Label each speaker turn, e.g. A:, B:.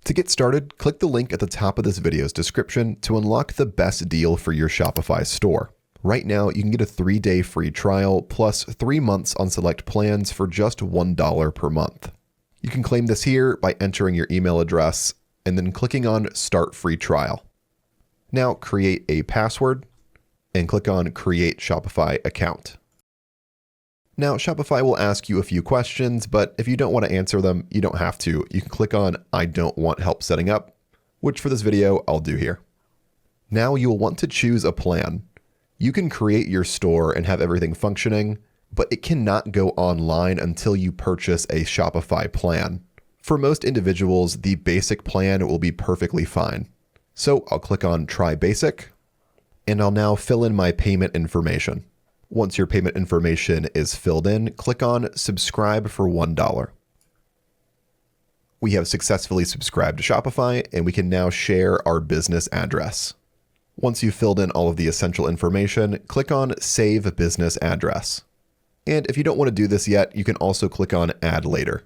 A: To get started, click the link at the top of this video's description to unlock the best deal for your Shopify store. Right now, you can get a 3-day free trial plus 3 months on select plans for just $1 per month. You can claim this here by entering your email address and then clicking on Start Free Trial. Now create a password and click on Create Shopify Account. Now, Shopify will ask you a few questions, but if you don't want to answer them, you don't have to. You can click on I don't want help setting up, which for this video, I'll do here. Now you'll want to choose a plan. You can create your store and have everything functioning, but it cannot go online until you purchase a Shopify plan. For most individuals, the basic plan will be perfectly fine. So I'll click on Try Basic, and I'll now fill in my payment information. Once your payment information is filled in, click on Subscribe for $1. We have successfully subscribed to Shopify, and we can now share our business address. Once you've filled in all of the essential information, click on Save Business Address. And if you don't want to do this yet, you can also click on Add Later.